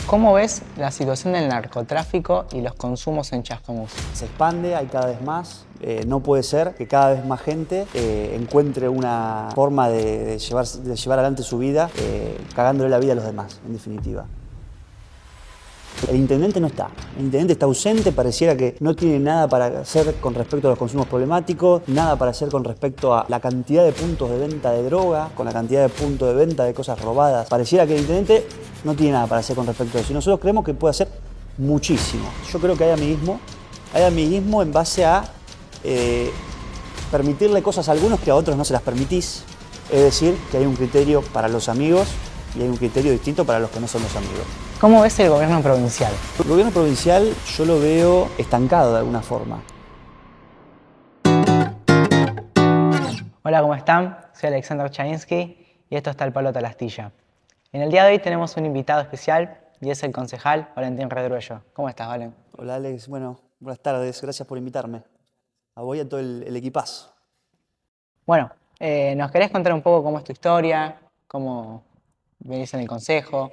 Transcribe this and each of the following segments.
¿Cómo ves la situación del narcotráfico y los consumos en Chascomús? Se expande, hay cada vez más. No puede ser que cada vez más gente encuentre una forma de llevar adelante su vida cagándole la vida a los demás, en definitiva. El intendente no está. El intendente está ausente, pareciera que no tiene nada para hacer con respecto a los consumos problemáticos, nada para hacer con respecto a la cantidad de puntos de venta de droga, con la cantidad de puntos de venta de cosas robadas. Pareciera que el intendente no tiene nada para hacer con respecto a eso. Y nosotros creemos que puede hacer muchísimo. Yo creo que hay amiguismo en base a permitirle cosas a algunos que a otros no se las permitís. Es decir, que hay un criterio para los amigos y hay un criterio distinto para los que no son los amigos. ¿Cómo ves el gobierno provincial? El gobierno provincial yo lo veo estancado de alguna forma. Hola, ¿cómo están? Soy Alexander Chainsky y esto está El Palo a la Astilla. En el día de hoy tenemos un invitado especial y es el concejal Valentín Redruello. ¿Cómo estás, Valen? Hola Alex, bueno, buenas tardes, gracias por invitarme. A vos y a todo el equipazo. Bueno, ¿nos querés contar un poco cómo es tu historia? ¿Cómo venís en el consejo?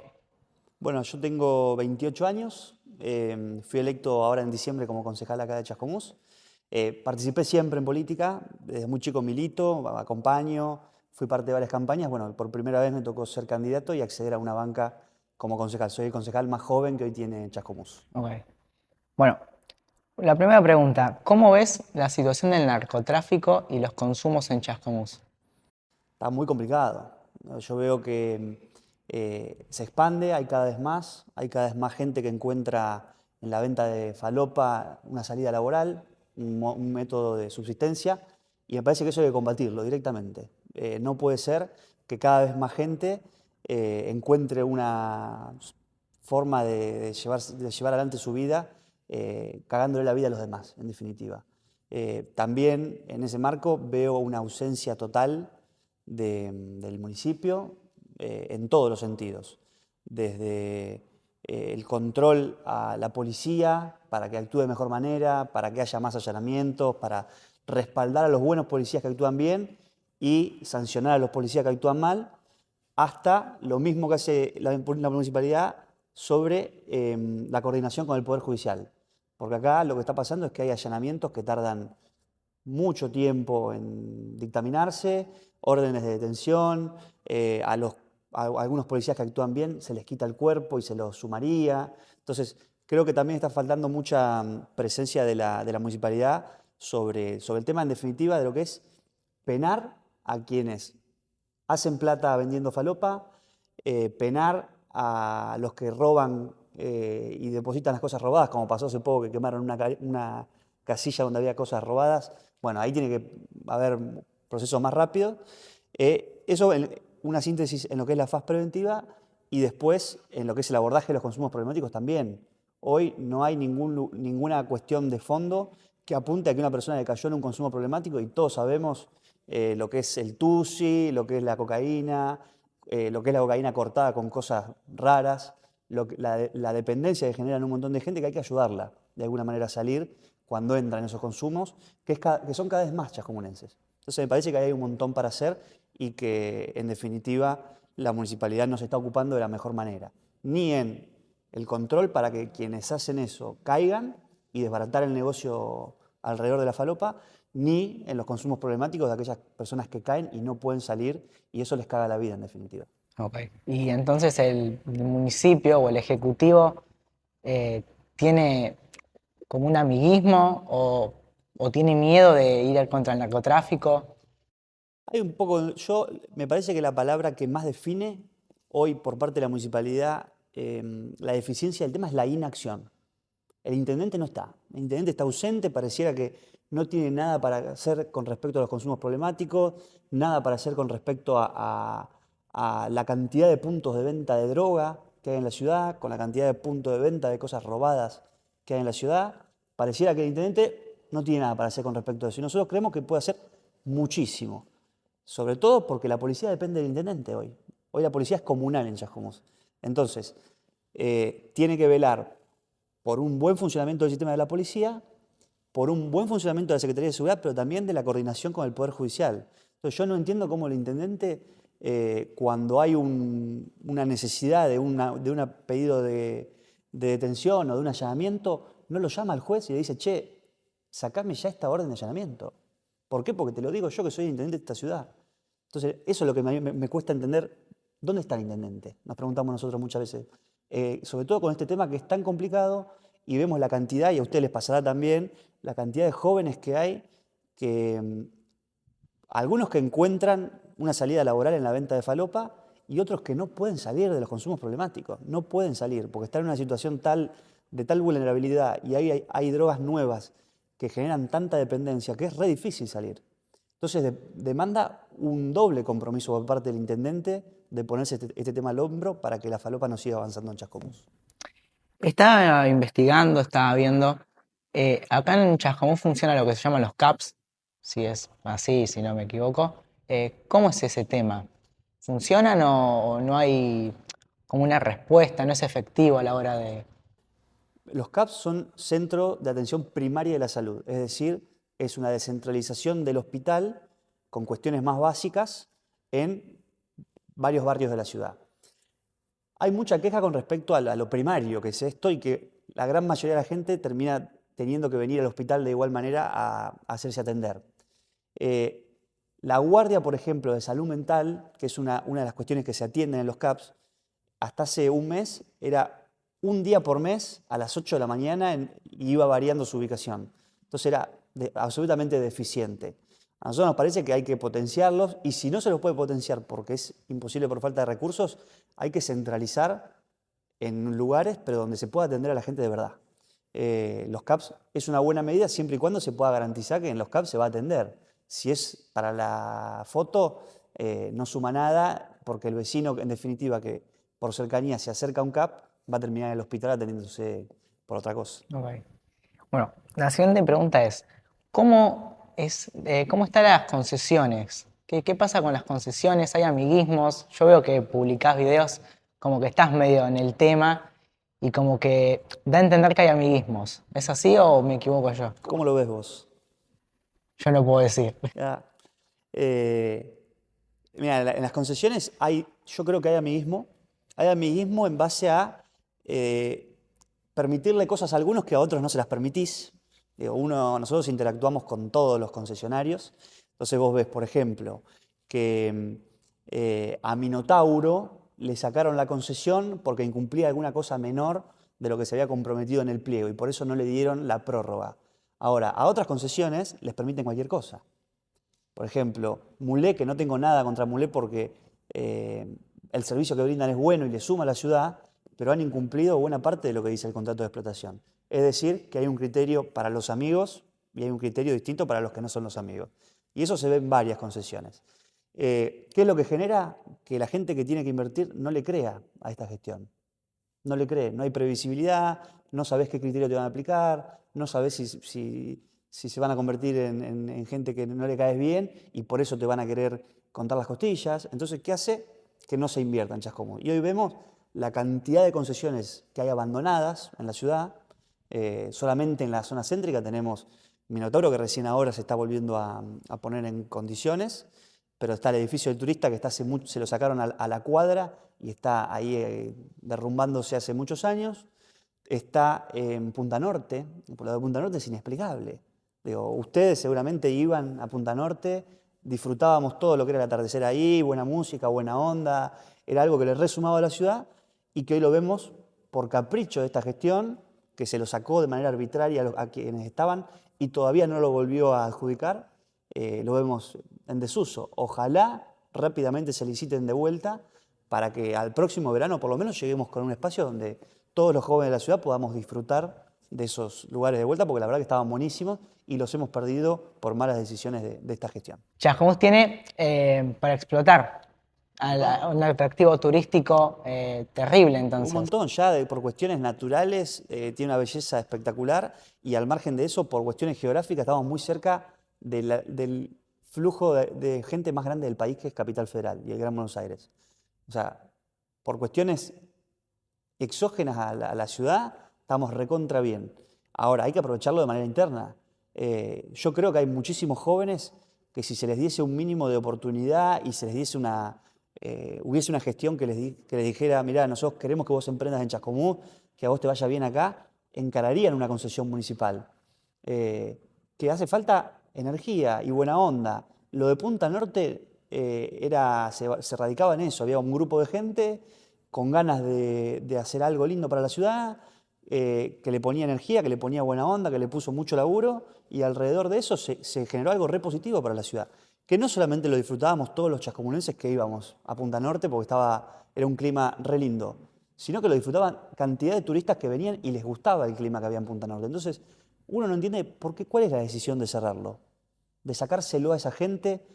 Bueno, yo tengo 28 años, fui electo ahora en diciembre como concejal acá de Chascomús. Participé siempre en política, desde muy chico milito, acompaño, fui parte de varias campañas. Bueno, por primera vez me tocó ser candidato y acceder a una banca como concejal. Soy el concejal más joven que hoy tiene Chascomús. Ok. Bueno, la primera pregunta, ¿cómo ves la situación del narcotráfico y los consumos en Chascomús? Está muy complicado. Yo veo que se expande, hay cada vez más gente que encuentra en la venta de falopa una salida laboral, un método de subsistencia, y me parece que eso hay que combatirlo directamente. No puede ser que cada vez más gente encuentre una forma de llevar adelante su vida cagándole la vida a los demás, en definitiva. También en ese marco veo una ausencia total del municipio en todos los sentidos, desde el control a la policía para que actúe de mejor manera, para que haya más allanamientos, para respaldar a los buenos policías que actúan bien y sancionar a los policías que actúan mal, hasta lo mismo que hace la municipalidad sobre la coordinación con el Poder Judicial. Porque acá lo que está pasando es que hay allanamientos que tardan mucho tiempo en dictaminarse, órdenes de detención, a algunos policías que actúan bien se les quita el cuerpo y se los sumaría. Entonces, creo que también está faltando mucha presencia de la municipalidad sobre el tema, en definitiva, de lo que es penar a quienes hacen plata vendiendo falopa, penar a los que roban y depositan las cosas robadas, como pasó hace poco que quemaron una casilla donde había cosas robadas. Bueno, ahí tiene que haber procesos más rápidos. Eso, una síntesis en lo que es la faz preventiva y después en lo que es el abordaje de los consumos problemáticos también. Hoy no hay ninguna cuestión de fondo que apunte a que una persona que cayó en un consumo problemático, y todos sabemos lo que es el tusi, lo que es la cocaína, lo que es la cocaína cortada con cosas raras, la dependencia que generan un montón de gente, que hay que ayudarla de alguna manera a salir cuando entra en esos consumos, que son cada vez más chascomunenses. Entonces me parece que hay un montón para hacer y que en definitiva la municipalidad no se está ocupando de la mejor manera, ni en el control para que quienes hacen eso caigan y desbaratar el negocio alrededor de la falopa, ni en los consumos problemáticos de aquellas personas que caen y no pueden salir y eso les caga la vida en definitiva. Ok. Y entonces el municipio o el ejecutivo tiene como un amiguismo o tiene miedo de ir contra el narcotráfico. Hay un poco, me parece que la palabra que más define hoy por parte de la municipalidad la deficiencia del tema es la inacción. El intendente no está, el intendente está ausente, pareciera que no tiene nada para hacer con respecto a los consumos problemáticos, nada para hacer con respecto a la cantidad de puntos de venta de droga que hay en la ciudad, con la cantidad de puntos de venta de cosas robadas que hay en la ciudad. Pareciera que el intendente no tiene nada para hacer con respecto a eso. Y nosotros creemos que puede hacer muchísimo, sobre todo porque la policía depende del intendente hoy. Hoy la policía es comunal en Chascomús. Entonces, tiene que velar por un buen funcionamiento del sistema de la policía, por un buen funcionamiento de la Secretaría de Seguridad, pero también de la coordinación con el Poder Judicial. Entonces yo no entiendo cómo el intendente cuando hay una necesidad de un pedido de detención o de un allanamiento, no lo llama al juez y le dice, che, sacame ya esta orden de allanamiento. ¿Por qué? Porque te lo digo yo que soy intendente de esta ciudad. Entonces, eso es lo que me cuesta entender. ¿Dónde está el intendente? Nos preguntamos nosotros muchas veces. Sobre todo con este tema que es tan complicado y vemos la cantidad, y a ustedes les pasará también, la cantidad de jóvenes que hay, que algunos que encuentran una salida laboral en la venta de falopa y otros que no pueden salir de los consumos problemáticos. No pueden salir porque están en una situación de tal vulnerabilidad y hay drogas nuevas que generan tanta dependencia que es re difícil salir. Entonces demanda un doble compromiso por parte del intendente de ponerse este tema al hombro para que la falopa no siga avanzando en Chascomús. Estaba investigando, estaba viendo. Acá en Chascomús funciona lo que se llaman los CAPS, si es así, si no me equivoco. ¿Cómo es ese tema? ¿Funcionan o no hay como una respuesta, no es efectivo a la hora de...? Los CAPS son Centro de Atención Primaria de la Salud, es decir, es una descentralización del hospital con cuestiones más básicas en varios barrios de la ciudad. Hay mucha queja con respecto a lo primario que es esto y que la gran mayoría de la gente termina teniendo que venir al hospital de igual manera a hacerse atender. La guardia, por ejemplo, de salud mental, que es una de las cuestiones que se atienden en los CAPS, hasta hace un mes era un día por mes a las 8 de la mañana y iba variando su ubicación. Entonces era absolutamente deficiente. A nosotros nos parece que hay que potenciarlos y si no se los puede potenciar porque es imposible por falta de recursos, hay que centralizar en lugares pero donde se pueda atender a la gente de verdad. Los CAPS es una buena medida siempre y cuando se pueda garantizar que en los CAPS se va a atender. Si es para la foto, no suma nada porque el vecino, en definitiva, que por cercanía se acerca a un CAP, va a terminar en el hospital atendiéndose por otra cosa. Ok. Bueno, la siguiente pregunta es, ¿cómo están las concesiones? ¿Qué pasa con las concesiones? ¿Hay amiguismos? Yo veo que publicás videos como que estás medio en el tema y como que da a entender que hay amiguismos. ¿Es así o me equivoco yo? ¿Cómo lo ves vos? Yo no puedo decir. Ya. Mira, en las concesiones yo creo que hay amiguismo. Hay amiguismo en base a permitirle cosas a algunos que a otros no se las permitís. Digo, nosotros interactuamos con todos los concesionarios. Entonces vos ves, por ejemplo, que a Minotauro le sacaron la concesión porque incumplía alguna cosa menor de lo que se había comprometido en el pliego y por eso no le dieron la prórroga. Ahora, a otras concesiones les permiten cualquier cosa. Por ejemplo, Mulé, que no tengo nada contra Mulé porque el servicio que brindan es bueno y le suma a la ciudad, pero han incumplido buena parte de lo que dice el contrato de explotación. Es decir, que hay un criterio para los amigos y hay un criterio distinto para los que no son los amigos. Y eso se ve en varias concesiones. ¿Qué es lo que genera? Que la gente que tiene que invertir no le crea a esta gestión. No le cree, no hay previsibilidad, no sabes qué criterio te van a aplicar, no sabes si se van a convertir en gente que no le caes bien y por eso te van a querer contar las costillas. Entonces, ¿qué hace? Que no se invierta en Chascomús. Y hoy vemos la cantidad de concesiones que hay abandonadas en la ciudad. Solamente en la zona céntrica tenemos Minotauro, que recién ahora se está volviendo a poner en condiciones, pero está el edificio del turista que se lo sacaron a la cuadra y está ahí derrumbándose hace muchos años. Está en Punta Norte, por lo de Punta Norte es inexplicable. Digo, ustedes seguramente iban a Punta Norte, disfrutábamos todo lo que era el atardecer ahí, buena música, buena onda, era algo que les resumaba a la ciudad y que hoy lo vemos por capricho de esta gestión, que se lo sacó de manera arbitraria a quienes estaban y todavía no lo volvió a adjudicar, lo vemos en desuso. Ojalá rápidamente se liciten de vuelta para que al próximo verano por lo menos lleguemos con un espacio donde todos los jóvenes de la ciudad podamos disfrutar de esos lugares de vuelta, porque la verdad que estaban buenísimos y los hemos perdido por malas decisiones de esta gestión. Chascomús tiene para explotar un atractivo turístico terrible entonces. Un montón, ya por cuestiones naturales tiene una belleza espectacular y al margen de eso, por cuestiones geográficas, estamos muy cerca del flujo de gente más grande del país, que es Capital Federal y el Gran Buenos Aires. O sea, por cuestiones exógenas a la ciudad, estamos recontra bien. Ahora, hay que aprovecharlo de manera interna. Yo creo que hay muchísimos jóvenes que si se les diese un mínimo de oportunidad y se les diese hubiese una gestión que les dijera, mirá, nosotros queremos que vos emprendas en Chascomús, que a vos te vaya bien acá, encararían una concesión municipal. Que hace falta energía y buena onda. Lo de Punta Norte se radicaba en eso, había un grupo de gente con ganas de hacer algo lindo para la ciudad, que le ponía energía, que le ponía buena onda, que le puso mucho laburo, y alrededor de eso se generó algo re positivo para la ciudad. Que no solamente lo disfrutábamos todos los chascomunenses que íbamos a Punta Norte, porque era un clima re lindo, sino que lo disfrutaban cantidad de turistas que venían y les gustaba el clima que había en Punta Norte. Entonces, uno no entiende cuál es la decisión de cerrarlo, de sacárselo a esa gente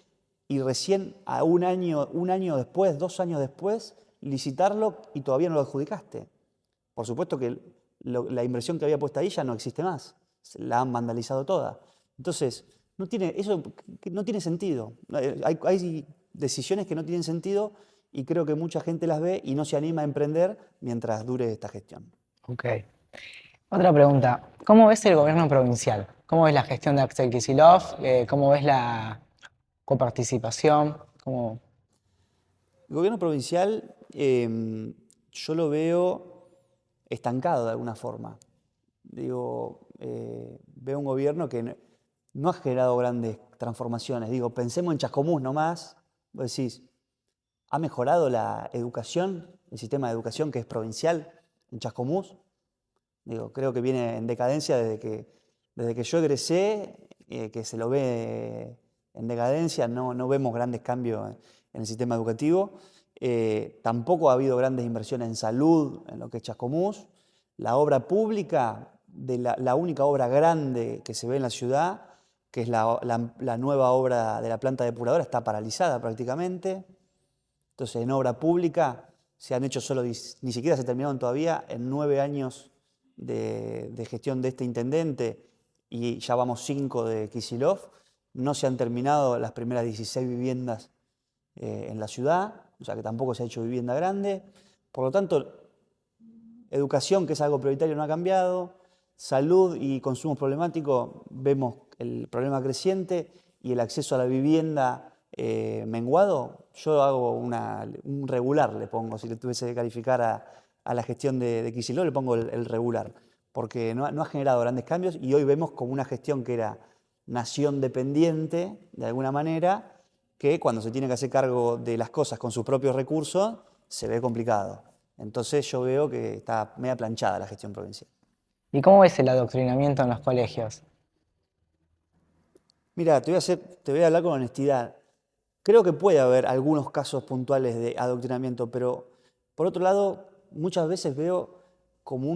y recién a un año después, 2 años después, licitarlo y todavía no lo adjudicaste. Por supuesto que la inversión que había puesta ahí ya no existe más, la han vandalizado toda. Entonces, eso no tiene sentido. Hay decisiones que no tienen sentido y creo que mucha gente las ve y no se anima a emprender mientras dure esta gestión. Ok. Otra pregunta. ¿Cómo ves el gobierno provincial? ¿Cómo ves la gestión de Axel Kicillof? ¿Cómo ves la coparticipación? ¿Cómo... El gobierno provincial yo lo veo estancado de alguna forma. Digo, veo un gobierno que no ha generado grandes transformaciones. Digo, pensemos en Chascomús nomás. Vos decís, ¿ha mejorado la educación, el sistema de educación que es provincial en Chascomús? Digo, creo que viene en decadencia desde que yo egresé, que se lo ve en decadencia, no vemos grandes cambios en el sistema educativo. Tampoco ha habido grandes inversiones en salud, en lo que es Chascomús. La obra pública, la única obra grande que se ve en la ciudad, que es la nueva obra de la planta depuradora, está paralizada prácticamente. Entonces, en obra pública se han hecho ni siquiera se terminaron todavía en 9 años de gestión de este intendente y ya vamos 5 de Kicillof. No se han terminado las primeras 16 viviendas en la ciudad, o sea que tampoco se ha hecho vivienda grande. Por lo tanto, educación, que es algo prioritario, no ha cambiado. Salud y consumo problemático, vemos el problema creciente y el acceso a la vivienda menguado. Yo hago un regular, le pongo, si le tuviese que calificar a la gestión de Kicillof, le pongo el regular, porque no ha generado grandes cambios y hoy vemos como una gestión que era nación dependiente, de alguna manera, que cuando se tiene que hacer cargo de las cosas con sus propios recursos, se ve complicado. Entonces yo veo que está media planchada la gestión provincial. ¿Y cómo ves el adoctrinamiento en los colegios? Mira, te voy a hablar con honestidad. Creo que puede haber algunos casos puntuales de adoctrinamiento, pero por otro lado, muchas veces veo como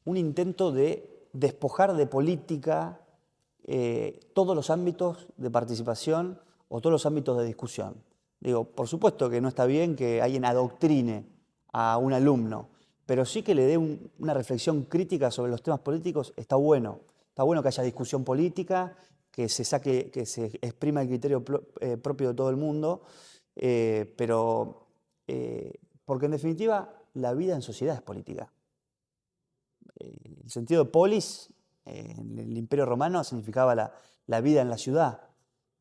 un intento de despojar de política todos los ámbitos de participación o todos los ámbitos de discusión. Digo, por supuesto que no está bien que alguien adoctrine a un alumno, pero sí que le dé una reflexión crítica sobre los temas políticos, está bueno. Está bueno que haya discusión política, que se exprima el criterio propio de todo el mundo, porque en definitiva la vida en sociedad es política. El sentido de polis en el Imperio Romano significaba la vida en la ciudad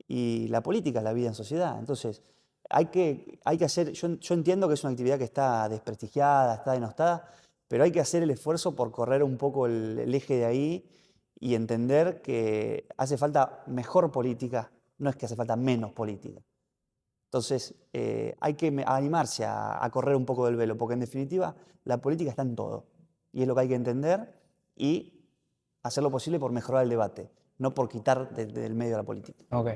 y la política es la vida en sociedad. Entonces, hay que hacer, yo entiendo que es una actividad que está desprestigiada, está denostada, pero hay que hacer el esfuerzo por correr un poco el eje de ahí y entender que hace falta mejor política, no es que hace falta menos política. Entonces, hay que animarse a correr un poco del velo, porque en definitiva la política está en todo. Y es lo que hay que entender y hacer lo posible por mejorar el debate, no por quitar del medio de la política. Ok.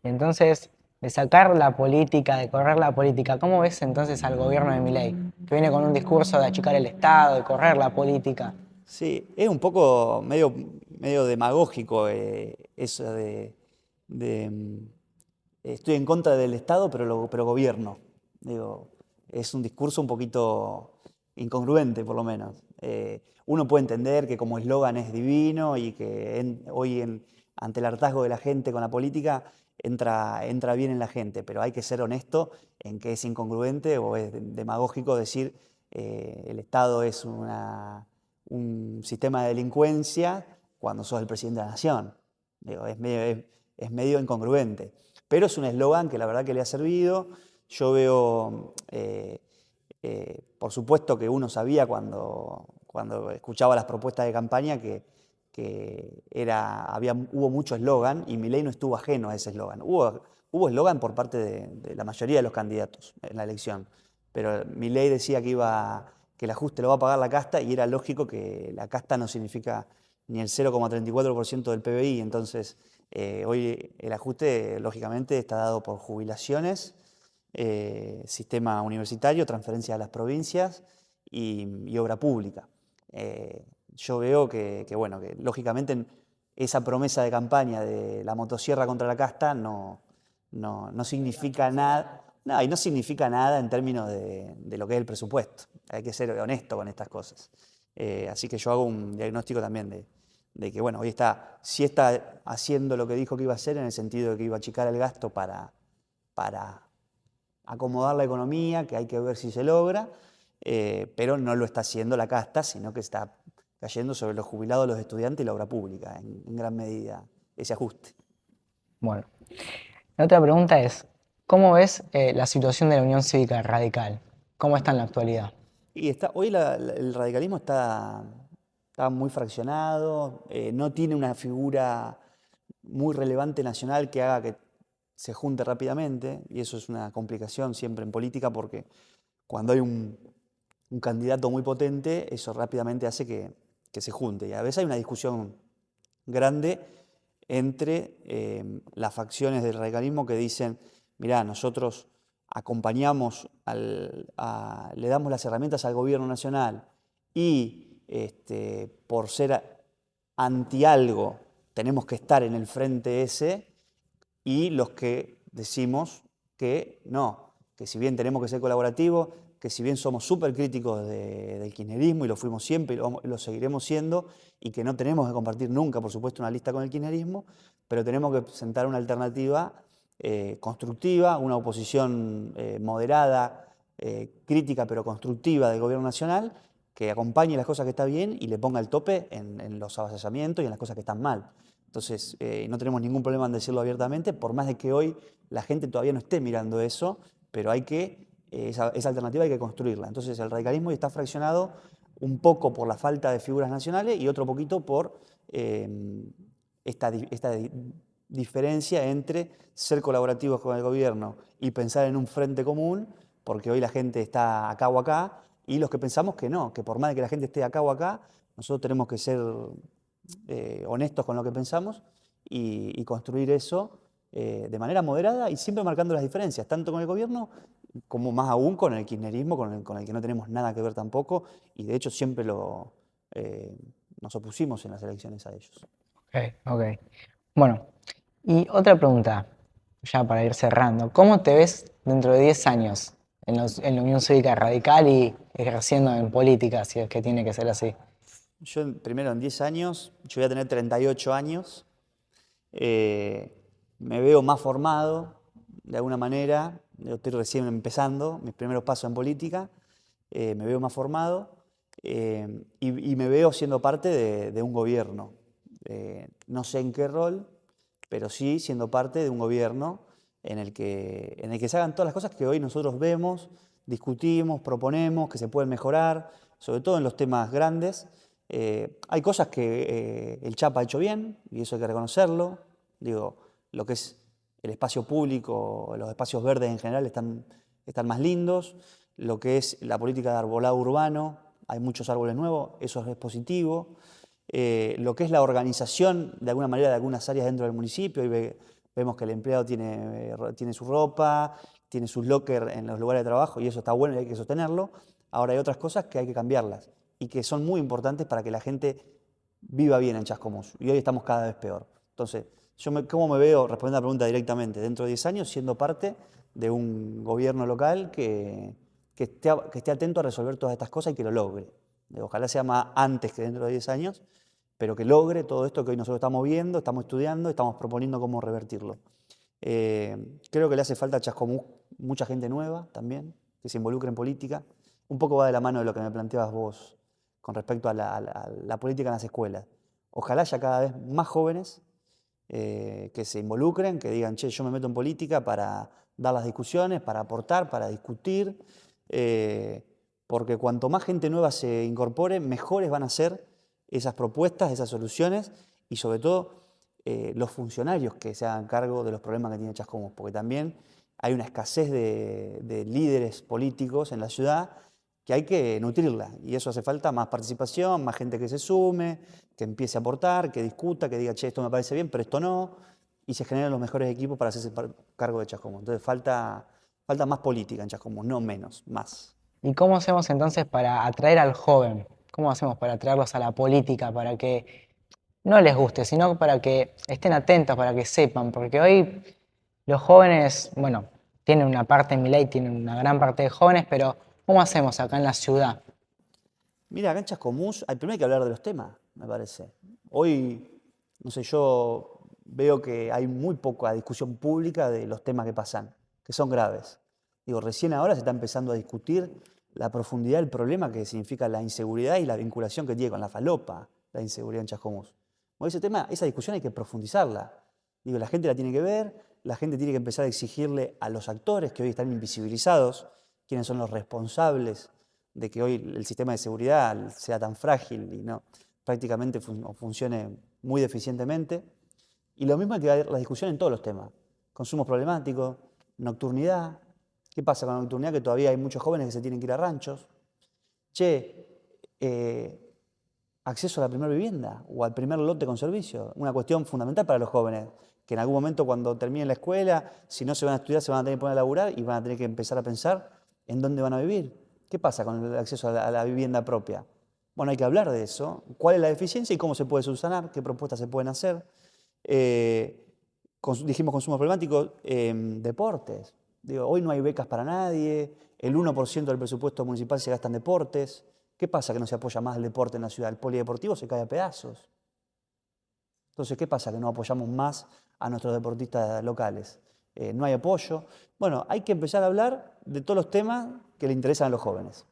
Entonces, de sacar la política, de correr la política, ¿cómo ves entonces al gobierno de Milei? Que viene con un discurso de achicar el Estado, de correr la política. Sí, es un poco medio demagógico eso estoy en contra del Estado, pero gobierno. Digo, es un discurso un poquito incongruente, por lo menos. Uno puede entender que como eslogan es divino y que ante el hartazgo de la gente con la política entra bien en la gente, pero hay que ser honesto en que es incongruente o es demagógico decir el Estado es un sistema de delincuencia cuando sos el presidente de la nación. Digo, es medio incongruente. pero es un eslogan que la verdad que le ha servido. Yo veo, por supuesto que uno sabía cuando escuchaba las propuestas de campaña que hubo mucho eslogan y Milei no estuvo ajeno a ese eslogan. Hubo eslogan por parte de la mayoría de los candidatos en la elección, pero Milei decía que el ajuste lo va a pagar la casta y era lógico que la casta no significa ni el 0,34% del PBI, entonces hoy el ajuste lógicamente está dado por jubilaciones, sistema universitario, transferencia a las provincias y obra pública. Yo veo bueno, que lógicamente esa promesa de campaña de la motosierra contra la casta no significa nada, no, y no significa nada en términos de lo que es el presupuesto. Hay que ser honesto con estas cosas. Así que yo hago un diagnóstico también de que, bueno, hoy sí está haciendo lo que dijo que iba a hacer en el sentido de que iba a achicar el gasto para acomodar la economía, que hay que ver si se logra, pero no lo está haciendo la casta, sino que está cayendo sobre los jubilados, los estudiantes y la obra pública, en gran medida, ese ajuste. Bueno, la otra pregunta es, ¿cómo ves la situación de la Unión Cívica Radical? ¿Cómo está en la actualidad? Y hoy el radicalismo está muy fraccionado, no tiene una figura muy relevante nacional que haga que se junte rápidamente, y eso es una complicación siempre en política porque cuando hay un candidato muy potente, eso rápidamente hace que se junte. Y a veces hay una discusión grande entre las facciones del radicalismo que dicen, mirá, nosotros acompañamos, le damos las herramientas al gobierno nacional y por ser anti algo tenemos que estar en el frente ese, y los que decimos que no, que si bien tenemos que ser colaborativos, que si bien somos súper críticos del kirchnerismo y lo fuimos siempre y lo seguiremos siendo, y que no tenemos que compartir nunca, por supuesto, una lista con el kirchnerismo, pero tenemos que presentar una alternativa constructiva, una oposición moderada, crítica pero constructiva del gobierno nacional, que acompañe las cosas que están bien y le ponga el tope en los avasallamientos y en las cosas que están mal. Entonces, no tenemos ningún problema en decirlo abiertamente, por más de que hoy la gente todavía no esté mirando eso, pero esa alternativa hay que construirla. Entonces, el radicalismo está fraccionado un poco por la falta de figuras nacionales y otro poquito por esta diferencia entre ser colaborativos con el gobierno y pensar en un frente común, porque hoy la gente está acá o acá, y los que pensamos que no, que por más de que la gente esté acá o acá, nosotros tenemos que ser honestos con lo que pensamos y construir eso de manera moderada y siempre marcando las diferencias, tanto con el gobierno como más aún con el kirchnerismo, con el que no tenemos nada que ver tampoco, y de hecho siempre nos opusimos en las elecciones a ellos. Ok, ok. Bueno, y otra pregunta, ya para ir cerrando. ¿Cómo te ves dentro de 10 años en la Unión Cívica Radical y ejerciendo en política, si es que tiene que ser así? Yo primero en 10 años, yo voy a tener 38 años, me veo más formado de alguna manera, yo estoy recién empezando mis primeros pasos en política, me veo más formado y me veo siendo parte de un gobierno. No sé en qué rol, pero sí siendo parte de un gobierno en el que se hagan todas las cosas que hoy nosotros vemos, discutimos, proponemos, que se pueden mejorar, sobre todo en los temas grandes. Hay cosas que el Chapa ha hecho bien, y eso hay que reconocerlo. Digo, lo que es el espacio público, los espacios verdes en general están más lindos. Lo que es la política de arbolado urbano, hay muchos árboles nuevos, eso es positivo. Lo que es la organización, de alguna manera, de algunas áreas dentro del municipio, y vemos que el empleado tiene su ropa, tiene sus lockers en los lugares de trabajo, y eso está bueno y hay que sostenerlo. Ahora hay otras cosas que hay que cambiarlas y que son muy importantes para que la gente viva bien en Chascomús. Y hoy estamos cada vez peor. Entonces, ¿cómo me veo, respondiendo a la pregunta directamente, dentro de 10 años siendo parte de un gobierno local que esté atento a resolver todas estas cosas y que lo logre? Ojalá sea más antes que dentro de 10 años, pero que logre todo esto que hoy nosotros estamos viendo, estamos estudiando, estamos proponiendo cómo revertirlo. Creo que le hace falta a Chascomús mucha gente nueva también, que se involucre en política. Un poco va de la mano de lo que me planteabas vos con respecto a la política en las escuelas. Ojalá haya cada vez más jóvenes que se involucren, que digan, che, yo me meto en política para dar las discusiones, para aportar, para discutir, porque cuanto más gente nueva se incorpore, mejores van a ser esas propuestas, esas soluciones y sobre todo los funcionarios que se hagan cargo de los problemas que tiene Chascomús, porque también hay una escasez de líderes políticos en la ciudad que hay que nutrirla y eso hace falta más participación, más gente que se sume, que empiece a aportar, que discuta, que diga, che, esto me parece bien, pero esto no, y se generan los mejores equipos para hacerse cargo de Chascomús. Entonces falta más política en Chascomús, no menos, más. ¿Y cómo hacemos entonces para atraer al joven? ¿Cómo hacemos para atraerlos a la política, para que no les guste, sino para que estén atentos, para que sepan? Porque hoy los jóvenes, bueno, tienen una parte en Milei, tienen una gran parte de jóvenes, pero ¿cómo hacemos acá en la ciudad? Mira, acá en Chascomús, primero hay que hablar de los temas, me parece. Hoy, no sé, yo veo que hay muy poca discusión pública de los temas que pasan, que son graves. Digo, recién ahora se está empezando a discutir la profundidad del problema que significa la inseguridad y la vinculación que tiene con la falopa, la inseguridad en Chascomús. Bueno, ese tema, esa discusión hay que profundizarla. Digo, la gente la tiene que ver, la gente tiene que empezar a exigirle a los actores que hoy están invisibilizados, quiénes son los responsables de que hoy el sistema de seguridad sea tan frágil y no prácticamente funcione muy deficientemente. Y lo mismo hay que dar la discusión en todos los temas. Consumos problemáticos, nocturnidad. ¿Qué pasa con la nocturnidad? Que todavía hay muchos jóvenes que se tienen que ir a ranchos. Che, acceso a la primera vivienda o al primer lote con servicio. Una cuestión fundamental para los jóvenes, que en algún momento cuando terminen la escuela, si no se van a estudiar, se van a tener que poner a laburar y van a tener que empezar a pensar en dónde van a vivir. ¿Qué pasa con el acceso a la vivienda propia? Bueno, hay que hablar de eso. ¿Cuál es la deficiencia y cómo se puede subsanar? ¿Qué propuestas se pueden hacer? Dijimos consumo problemático, deportes. Digo, hoy no hay becas para nadie, el 1% del presupuesto municipal se gasta en deportes. ¿Qué pasa que no se apoya más el deporte en la ciudad? El polideportivo se cae a pedazos. Entonces, ¿qué pasa que no apoyamos más a nuestros deportistas locales? No hay apoyo. Bueno, hay que empezar a hablar de todos los temas que le interesan a los jóvenes,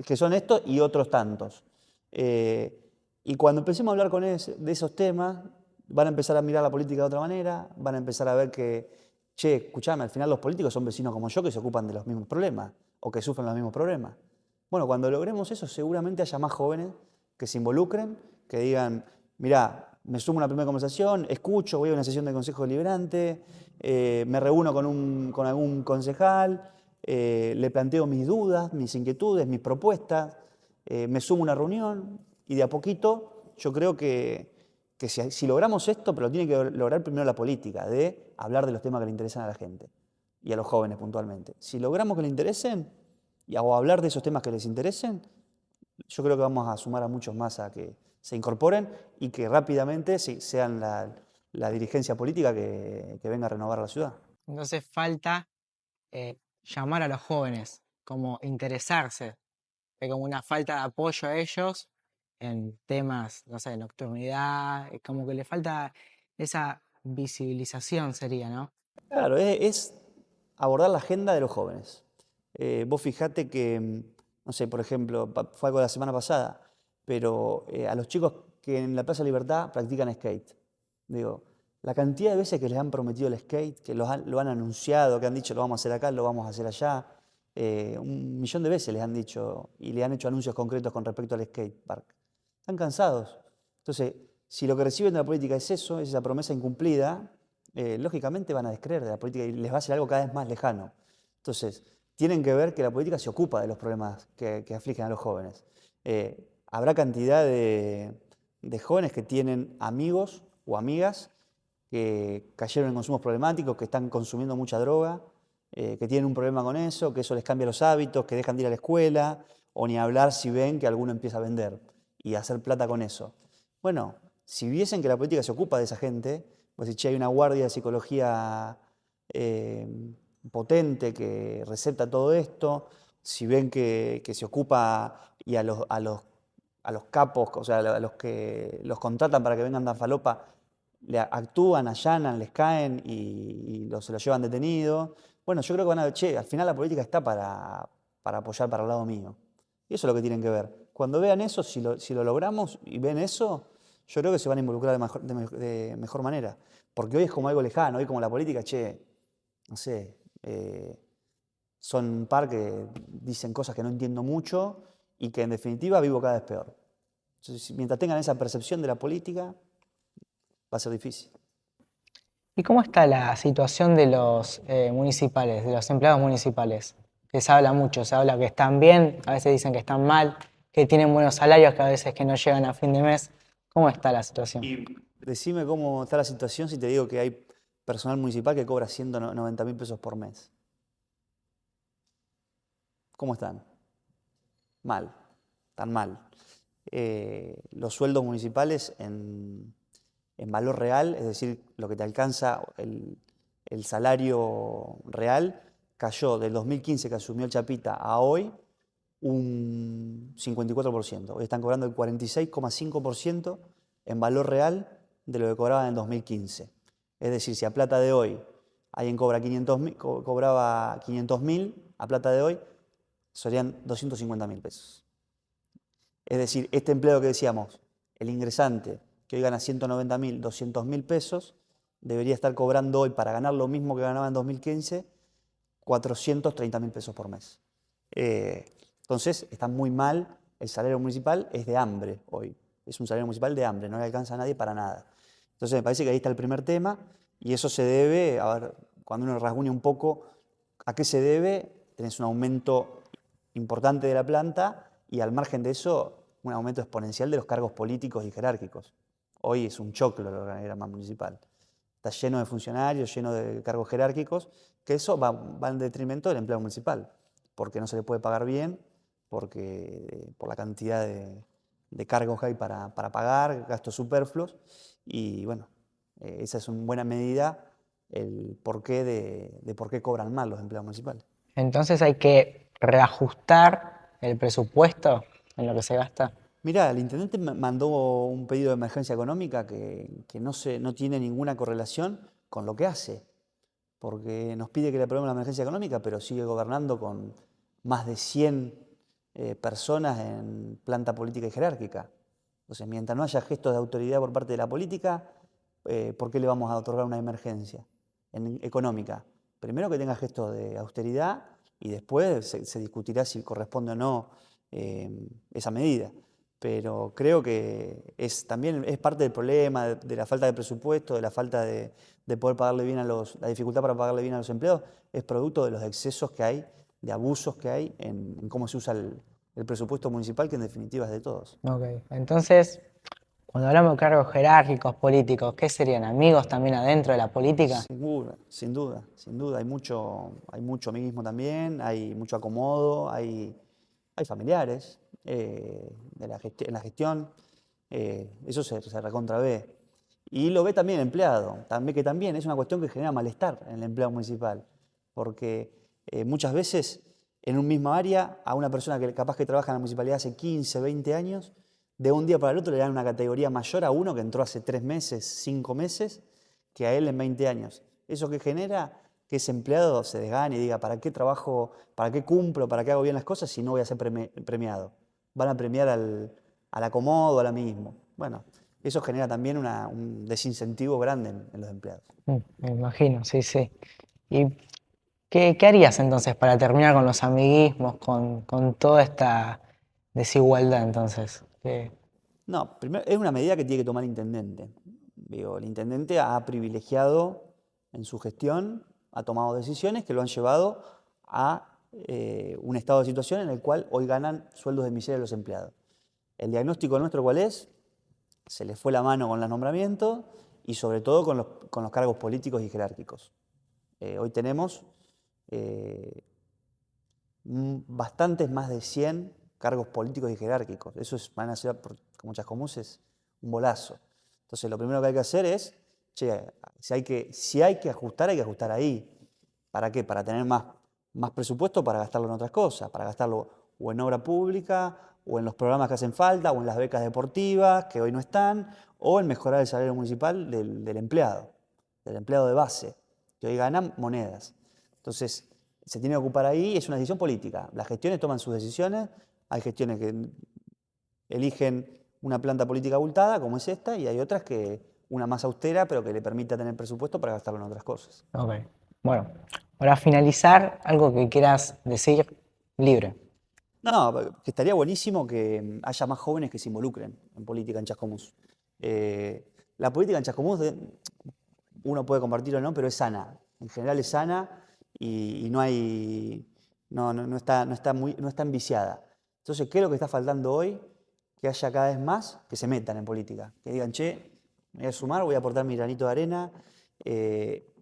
que son estos y otros tantos. Y cuando empecemos a hablar de esos temas, van a empezar a mirar la política de otra manera, van a empezar a ver que, che, escuchame, al final los políticos son vecinos como yo que se ocupan de los mismos problemas o que sufren los mismos problemas. Bueno, cuando logremos eso, seguramente haya más jóvenes que se involucren, que digan, mirá, me sumo a una primera conversación, escucho, voy a una sesión de consejo deliberante, me reúno con algún concejal, le planteo mis dudas, mis inquietudes, mis propuestas, me sumo a una reunión y de a poquito yo creo que si logramos esto, pero lo tiene que lograr primero la política, de hablar de los temas que le interesan a la gente y a los jóvenes puntualmente. Si logramos que le interesen o hablar de esos temas que les interesen, yo creo que vamos a sumar a muchos más a que se incorporen y que rápidamente sean la dirigencia política que venga a renovar la ciudad. Entonces falta llamar a los jóvenes, como interesarse, hay como una falta de apoyo a ellos en temas, no sé, de nocturnidad, como que le falta esa visibilización sería, ¿no? Claro, es abordar la agenda de los jóvenes. Vos fijate que, no sé, por ejemplo, fue algo de la semana pasada, pero a los chicos que en la Plaza Libertad practican skate, digo, la cantidad de veces que les han prometido el skate, que lo han anunciado, que han dicho lo vamos a hacer acá, lo vamos a hacer allá, 1.000.000 de veces les han dicho y le han hecho anuncios concretos con respecto al skate park. Están cansados. Entonces, si lo que reciben de la política es eso, es esa promesa incumplida, lógicamente van a descreer de la política y les va a ser algo cada vez más lejano. Entonces, tienen que ver que la política se ocupa de los problemas que afligen a los jóvenes. Habrá cantidad de jóvenes que tienen amigos o amigas que cayeron en consumos problemáticos, que están consumiendo mucha droga, que tienen un problema con eso, que eso les cambia los hábitos, que dejan de ir a la escuela, o ni hablar si ven que alguno empieza a vender y a hacer plata con eso. Bueno, si viesen que la política se ocupa de esa gente, pues si hay una guardia de psicología potente que receta todo esto, si ven que se ocupa y a los capos, o sea, a los que los contratan para que vengan de falopa, le actúan, allanan, les caen y se los llevan detenidos. Bueno, yo creo que van a ver, che, al final la política está para apoyar para el lado mío. Y eso es lo que tienen que ver. Cuando vean eso, si lo logramos y ven eso, Yo creo que se van a involucrar de mejor manera, porque hoy es como algo lejano, hoy como la política, che, no sé, son un par que dicen cosas que no entiendo mucho y que en definitiva vivo cada vez peor. Entonces, mientras tengan esa percepción de la política, va a ser difícil. ¿Y cómo está la situación de los municipales, de los empleados municipales? Que se habla mucho, se habla que están bien, a veces dicen que están mal, que tienen buenos salarios, que a veces que no llegan a fin de mes. ¿Cómo está la situación? Y decime cómo está la situación si te digo que hay personal municipal que cobra 190.000 pesos por mes. ¿Cómo están? Mal, tan mal. Los sueldos municipales en valor real, es decir, lo que te alcanza el salario real, cayó del 2015 que asumió el Chapita a hoy un 54%. Hoy están cobrando el 46,5% en valor real de lo que cobraban en 2015. Es decir, si a plata de hoy alguien cobraba 500.000, a plata de hoy serían 250.000 pesos. Es decir, este empleado que decíamos, el ingresante, que hoy gana 190.000, 200.000 pesos, debería estar cobrando hoy, para ganar lo mismo que ganaba en 2015, 430.000 pesos por mes. Entonces, está muy mal, el salario municipal es de hambre hoy. Es un salario municipal de hambre, no le alcanza a nadie para nada. Entonces, me parece que ahí está el primer tema y eso se debe, a ver, cuando uno rasguña un poco a qué se debe, tenés un aumento importante de la planta y al margen de eso, un aumento exponencial de los cargos políticos y jerárquicos. Hoy es un choclo el organigrama municipal. Está lleno de funcionarios, lleno de cargos jerárquicos, que eso va en detrimento del empleo municipal, porque no se le puede pagar bien, porque por la cantidad de cargos que hay para pagar, gastos superfluos, y bueno, esa es una buena medida el porqué de por qué cobran mal los empleados municipales. Entonces hay que reajustar el presupuesto en lo que se gasta. Mirá, el intendente me mandó un pedido de emergencia económica que no tiene ninguna correlación con lo que hace, porque nos pide que le aprobemos la emergencia económica, pero sigue gobernando con más de 100 personas en planta política y jerárquica. Entonces, mientras no haya gestos de autoridad por parte de la política, ¿por qué le vamos a otorgar una emergencia económica? Primero que tenga gestos de austeridad y después se discutirá si corresponde o no esa medida. Pero creo que también es parte del problema de la falta de presupuesto, de la falta de poder pagarle bien la dificultad para pagarle bien a los empleados, es producto de los excesos que hay, de abusos que hay en cómo se usa el presupuesto municipal, que en definitiva es de todos. Ok, entonces, cuando hablamos de cargos jerárquicos políticos, ¿qué serían? ¿Amigos también adentro de la política? Sin duda, sin duda, sin duda. Hay mucho amiguismo también, hay mucho acomodo, hay familiares en la gestión. Eso se recontra ve. Y lo ve también el empleado, que también es una cuestión que genera malestar en el empleado municipal. Porque muchas veces en un mismo área, a una persona que capaz que trabaja en la municipalidad hace 15, 20 años, de un día para el otro le dan una categoría mayor a uno que entró hace 3 meses, 5 meses, que a él en 20 años. Eso que genera que ese empleado se desgane y diga, ¿para qué trabajo, para qué cumplo, para qué hago bien las cosas si no voy a ser premiado? Van a premiar al acomodo, al amiguismo. Bueno, eso genera también un desincentivo grande en los empleados. Me imagino, sí, sí. ¿Y qué harías entonces para terminar con los amiguismos, con toda esta desigualdad entonces? No, primero es una medida que tiene que tomar el intendente. Digo, el intendente ha privilegiado en su gestión, ha tomado decisiones que lo han llevado a un estado de situación en el cual hoy ganan sueldos de miseria los empleados. El diagnóstico nuestro, ¿cuál es? Se les fue la mano con los nombramientos y sobre todo con los cargos políticos y jerárquicos. Hoy tenemos bastantes más de 100 cargos políticos y jerárquicos. Eso van a ser, como Chascomús, un bolazo. Entonces, lo primero que hay que hacer es, che, si hay que ajustar, hay que ajustar ahí. ¿Para qué? Para tener más presupuesto para gastarlo en otras cosas, para gastarlo o en obra pública, o en los programas que hacen falta, o en las becas deportivas, que hoy no están, o en mejorar el salario municipal del empleado de base, que hoy gana monedas. Entonces, se tiene que ocupar ahí, es una decisión política. Las gestiones toman sus decisiones, hay gestiones que eligen una planta política abultada, como es esta, y hay otras que una más austera, pero que le permita tener presupuesto para gastarlo en otras cosas. Ok. Bueno, para finalizar, algo que quieras decir libre. No, que estaría buenísimo que haya más jóvenes que se involucren en política en Chascomús. La política en Chascomús, uno puede compartirlo o no, pero es sana. En general es sana y no hay, no está enviciada. Entonces, ¿qué es lo que está faltando hoy? Que haya cada vez más que se metan en política. Que digan, che, me voy a sumar, voy a aportar mi granito de arena,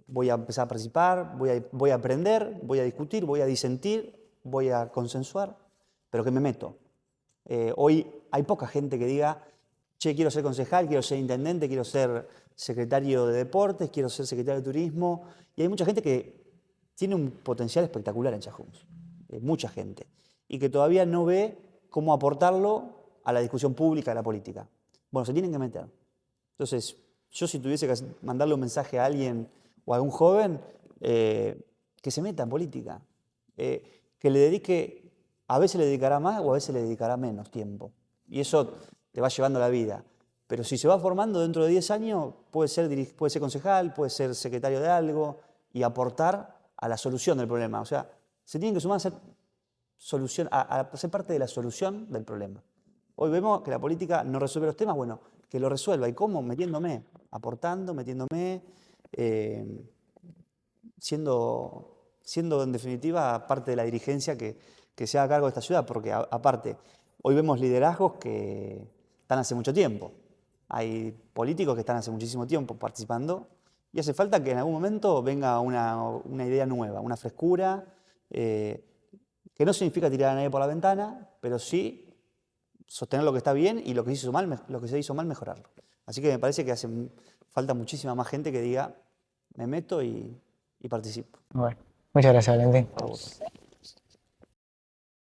voy a empezar a participar, voy a aprender, voy a discutir, voy a disentir, voy a consensuar, pero que me meto. Hoy hay poca gente que diga, che, quiero ser concejal, quiero ser intendente, quiero ser secretario de deportes, quiero ser secretario de turismo. Y hay mucha gente que tiene un potencial espectacular en Chascomús. Mucha gente. Y que todavía no ve cómo aportarlo a la discusión pública, a la política. Bueno, se tienen que meter. Entonces, yo si tuviese que mandarle un mensaje a alguien o a un joven, que se meta en política. Que le dedique, a veces le dedicará más o a veces le dedicará menos tiempo. Y eso te va llevando la vida. Pero si se va formando dentro de 10 años, puede ser concejal, puede ser secretario de algo y aportar a la solución del problema. O sea, se tienen que sumar a ser parte de la solución del problema. Hoy vemos que la política no resuelve los temas, bueno, que lo resuelva. ¿Y cómo? Metiéndome, aportando, metiéndome, siendo en definitiva parte de la dirigencia que se haga cargo de esta ciudad, porque aparte, hoy vemos liderazgos que están hace mucho tiempo. Hay políticos que están hace muchísimo tiempo participando y hace falta que en algún momento venga una idea nueva, una frescura, que no significa tirar a nadie por la ventana, pero sí sostener lo que está bien y lo que se hizo mal, mejorarlo. Así que me parece que hace falta muchísima más gente que diga, me meto y participo. Bueno, muchas gracias, Valentín. A vos.